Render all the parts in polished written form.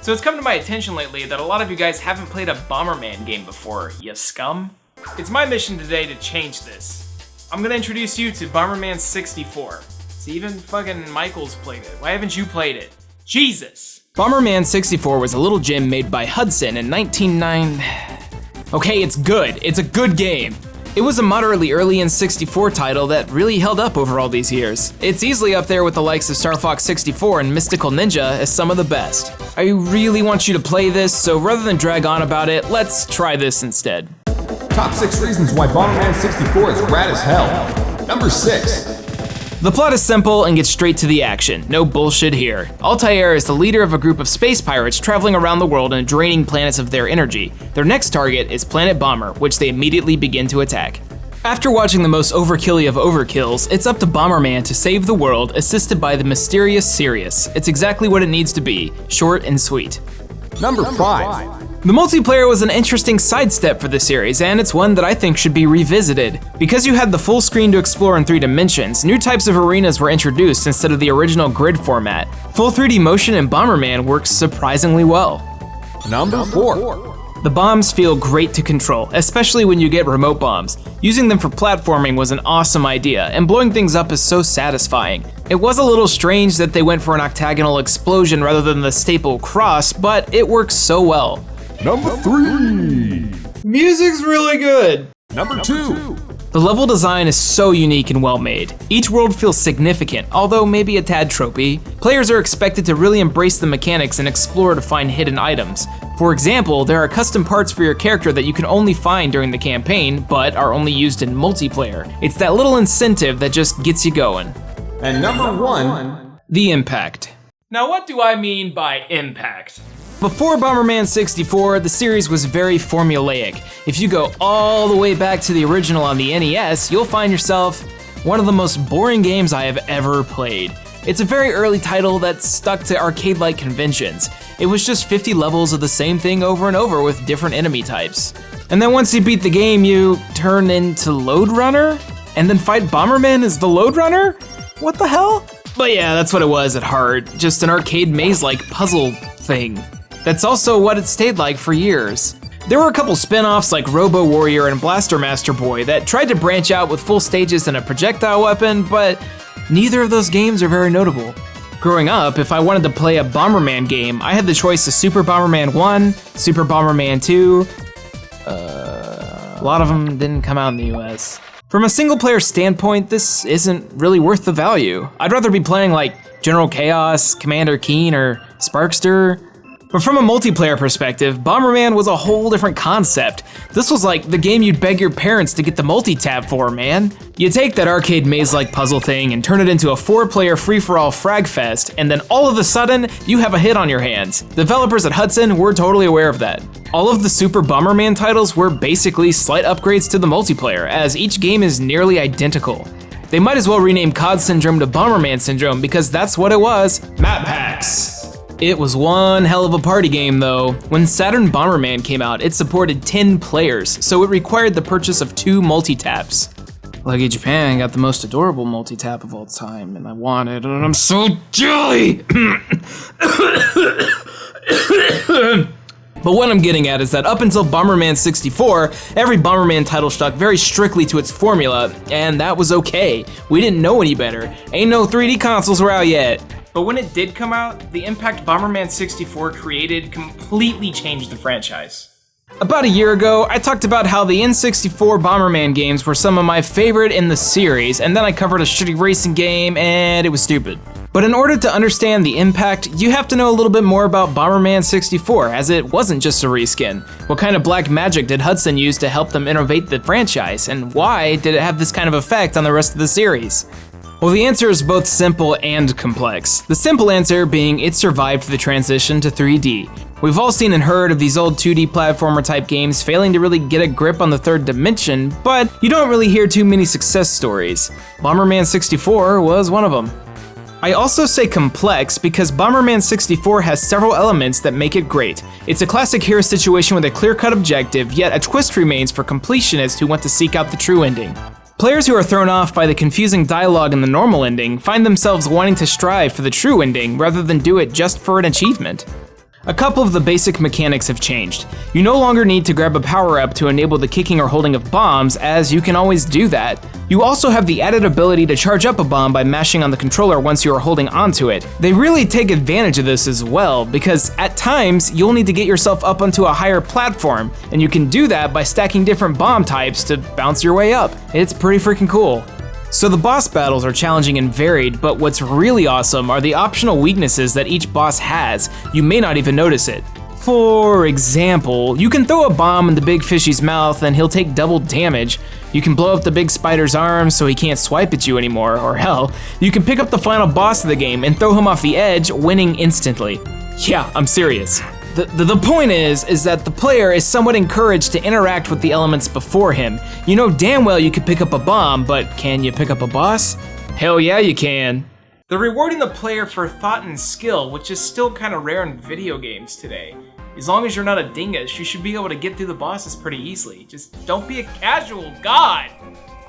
So it's come to my attention lately that a lot of you guys haven't played a Bomberman game before, you scum. It's my mission today to change this. I'm gonna introduce you to Bomberman 64. See, even fucking Michael's played it. Why haven't you played it? Jesus! Bomberman 64 was a little gem made by Hudson in 1990. Okay, it's good. It's a good game. It was a moderately early N64 title that really held up over all these years. It's easily up there with the likes of Star Fox 64 and Mystical Ninja as some of the best. I really want you to play this, so rather than drag on about it, let's try this instead. Top 6 reasons why Bomberman 64 is rad as hell. Number 6. The plot is simple and gets straight to the action. No bullshit here. Altair is the leader of a group of space pirates traveling around the world and draining planets of their energy. Their next target is Planet Bomber, which they immediately begin to attack. After watching the most overkilly of overkills, it's up to Bomberman to save the world, assisted by the mysterious Sirius. It's exactly what it needs to be, short and sweet. Number 5. The multiplayer was an interesting sidestep for the series, and it's one that I think should be revisited. Because you had the full screen to explore in 3 dimensions, new types of arenas were introduced instead of the original grid format. Full 3D motion in Bomberman works surprisingly well. Number 4. The bombs feel great to control, especially when you get remote bombs. Using them for platforming was an awesome idea, and blowing things up is so satisfying. It was a little strange that they went for an octagonal explosion rather than the staple cross, but it works so well. Number 3. Music's really good. Number 2. The level design is so unique and well made. Each world feels significant, although maybe a tad tropey. Players are expected to really embrace the mechanics and explore to find hidden items. For example, there are custom parts for your character that you can only find during the campaign, but are only used in multiplayer. It's that little incentive that just gets you going. And number 1. The impact. Now what do I mean by impact? Before Bomberman 64, the series was very formulaic. If you go all the way back to the original on the NES, you'll find yourself one of the most boring games I have ever played. It's a very early title that stuck to arcade-like conventions. It was just 50 levels of the same thing over and over with different enemy types. And then once you beat the game, you turn into Load Runner? And then fight Bomberman as the Load Runner? What the hell? But yeah, that's what it was at heart, just an arcade maze-like puzzle thing. That's also what it stayed like for years. There were a couple spin-offs like Robo Warrior and Blaster Master Boy that tried to branch out with full stages and a projectile weapon, but neither of those games are very notable. Growing up, if I wanted to play a Bomberman game, I had the choice of Super Bomberman 1, Super Bomberman 2. A lot of them didn't come out in the US. From a single-player standpoint, this isn't really worth the value. I'd rather be playing like General Chaos, Commander Keen, or Sparkster. But from a multiplayer perspective, Bomberman was a whole different concept. This was like the game you'd beg your parents to get the multi-tab for, man. You take that arcade maze-like puzzle thing and turn it into a 4-player free-for-all frag fest, and then all of a sudden, you have a hit on your hands. Developers at Hudson were totally aware of that. All of the Super Bomberman titles were basically slight upgrades to the multiplayer, as each game is nearly identical. They might as well rename COD Syndrome to Bomberman Syndrome because that's what it was, map packs. It was one hell of a party game though. When Saturn Bomberman came out, it supported 10 players, so it required the purchase of 2 multi-taps. Lucky Japan got the most adorable multi-tap of all time, and I want it, and I'm so jelly! But what I'm getting at is that up until Bomberman 64, every Bomberman title stuck very strictly to its formula, and that was okay. We didn't know any better. Ain't no 3D consoles were out yet. But when it did come out, the impact Bomberman 64 created completely changed the franchise. About a year ago, I talked about how the N64 Bomberman games were some of my favorite in the series, and then I covered a shitty racing game, and it was stupid. But in order to understand the impact, you have to know a little bit more about Bomberman 64, as it wasn't just a reskin. What kind of black magic did Hudson use to help them innovate the franchise, and why did it have this kind of effect on the rest of the series? Well, the answer is both simple and complex. The simple answer being it survived the transition to 3D. We've all seen and heard of these old 2D platformer type games failing to really get a grip on the third dimension, but you don't really hear too many success stories. Bomberman 64 was one of them. I also say complex because Bomberman 64 has several elements that make it great. It's a classic hero situation with a clear-cut objective, yet a twist remains for completionists who want to seek out the true ending. Players who are thrown off by the confusing dialogue in the normal ending find themselves wanting to strive for the true ending rather than do it just for an achievement. A couple of the basic mechanics have changed. You no longer need to grab a power-up to enable the kicking or holding of bombs, as you can always do that. You also have the added ability to charge up a bomb by mashing on the controller once you are holding onto it. They really take advantage of this as well, because at times, you'll need to get yourself up onto a higher platform, and you can do that by stacking different bomb types to bounce your way up. It's pretty freaking cool. So the boss battles are challenging and varied, but what's really awesome are the optional weaknesses that each boss has. You may not even notice it. For example, you can throw a bomb in the big fishy's mouth and he'll take double damage. You can blow up the big spider's arms so he can't swipe at you anymore, or hell, you can pick up the final boss of the game and throw him off the edge, winning instantly. Yeah, I'm serious. The point is that the player is somewhat encouraged to interact with the elements before him. You know damn well you could pick up a bomb, but can you pick up a boss? Hell yeah you can. They're rewarding the player for thought and skill, which is still kind of rare in video games today. As long as you're not a dingus, you should be able to get through the bosses pretty easily. Just don't be a casual, God!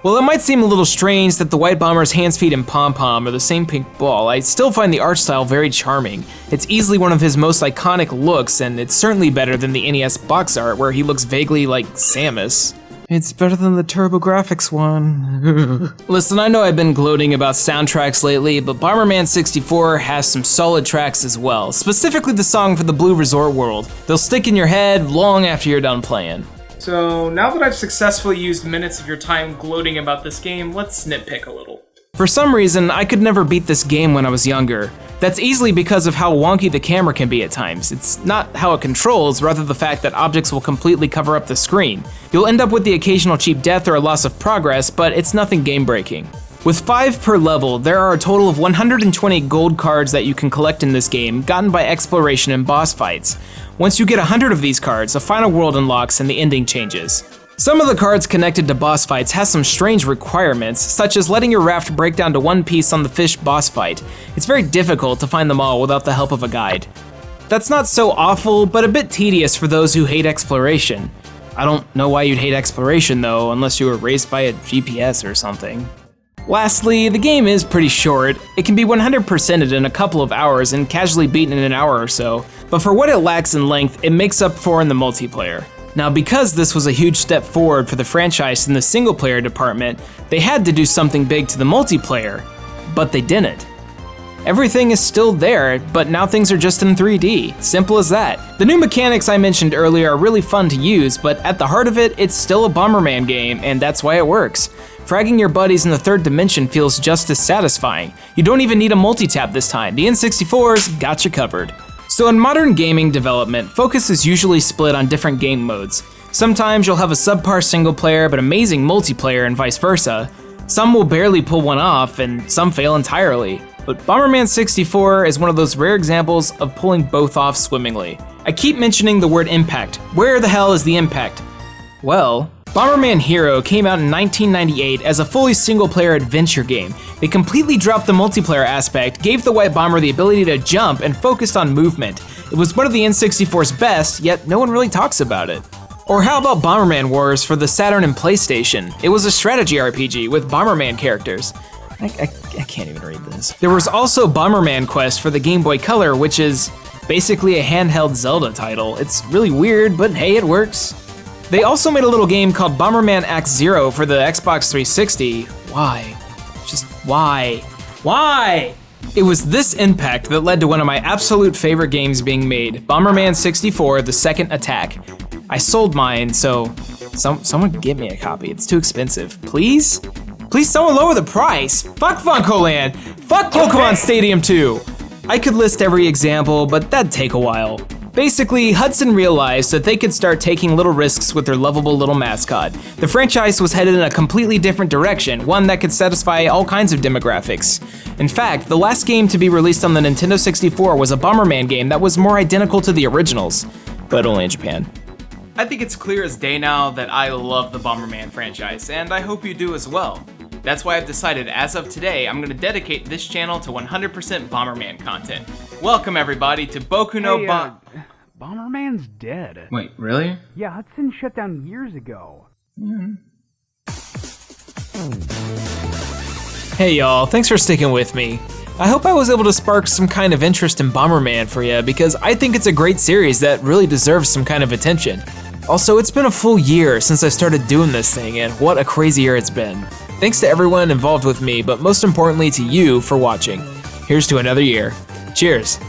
Well, it might seem a little strange that the White Bomber's hands, feet, and pom-pom are the same pink ball. I still find the art style very charming. It's easily one of his most iconic looks, and it's certainly better than the NES box art where he looks vaguely like Samus. It's better than the TurboGrafx one. Listen, I know I've been gloating about soundtracks lately, but Bomberman 64 has some solid tracks as well, specifically the song for the Blue Resort World. They'll stick in your head long after you're done playing. So now that I've successfully used minutes of your time gloating about this game, let's nitpick a little. For some reason, I could never beat this game when I was younger. That's easily because of how wonky the camera can be at times. It's not how it controls, rather the fact that objects will completely cover up the screen. You'll end up with the occasional cheap death or a loss of progress, but it's nothing game-breaking. With 5 per level, there are a total of 120 gold cards that you can collect in this game, gotten by exploration and boss fights. Once you get 100 of these cards, a final world unlocks and the ending changes. Some of the cards connected to boss fights has some strange requirements, such as letting your raft break down to one piece on the fish boss fight. It's very difficult to find them all without the help of a guide. That's not so awful, but a bit tedious for those who hate exploration. I don't know why you'd hate exploration though, unless you were raised by a GPS or something. Lastly, the game is pretty short. It can be 100%ed in a couple of hours and casually beaten in an hour or so, but for what it lacks in length, it makes up for in the multiplayer. Now, because this was a huge step forward for the franchise in the single-player department, they had to do something big to the multiplayer, but they didn't. Everything is still there, but now things are just in 3D. Simple as that. The new mechanics I mentioned earlier are really fun to use, but at the heart of it, it's still a Bomberman game, and that's why it works. Fragging your buddies in the third dimension feels just as satisfying. You don't even need a multi-tap this time. The N64's got you covered. So in modern gaming development, focus is usually split on different game modes. Sometimes you'll have a subpar single player but amazing multiplayer and vice versa. Some will barely pull one off and some fail entirely. But Bomberman 64 is one of those rare examples of pulling both off swimmingly. I keep mentioning the word impact. Where the hell is the impact? Well, Bomberman Hero came out in 1998 as a fully single-player adventure game. They completely dropped the multiplayer aspect, gave the White Bomber the ability to jump, and focused on movement. It was one of the N64's best, yet no one really talks about it. Or how about Bomberman Wars for the Saturn and PlayStation? It was a strategy RPG with Bomberman characters. I can't even read this. There was also Bomberman Quest for the Game Boy Color, which is basically a handheld Zelda title. It's really weird, but hey, it works. They also made a little game called Bomberman Act Zero for the Xbox 360. Why? Just why? Why? It was this impact that led to one of my absolute favorite games being made, Bomberman 64, The Second Attack. I sold mine, so someone give me a copy. It's too expensive. Please? Please someone lower the price. Fuck Funkoland. Fuck Pokemon Stadium 2. I could list every example, but that'd take a while. Basically, Hudson realized that they could start taking little risks with their lovable little mascot. The franchise was headed in a completely different direction, one that could satisfy all kinds of demographics. In fact, the last game to be released on the Nintendo 64 was a Bomberman game that was more identical to the originals, but only in Japan. I think it's clear as day now that I love the Bomberman franchise, and I hope you do as well. That's why I've decided, as of today, I'm going to dedicate this channel to 100% Bomberman content. Welcome everybody to Boku no Bomberman's dead. Wait, really? Yeah, Hudson shut down years ago. Hey y'all, thanks for sticking with me. I hope I was able to spark some kind of interest in Bomberman for you, because I think it's a great series that really deserves some kind of attention. Also, it's been a full year since I started doing this thing, and what a crazy year it's been. Thanks to everyone involved with me, but most importantly to you for watching. Here's to another year. Cheers.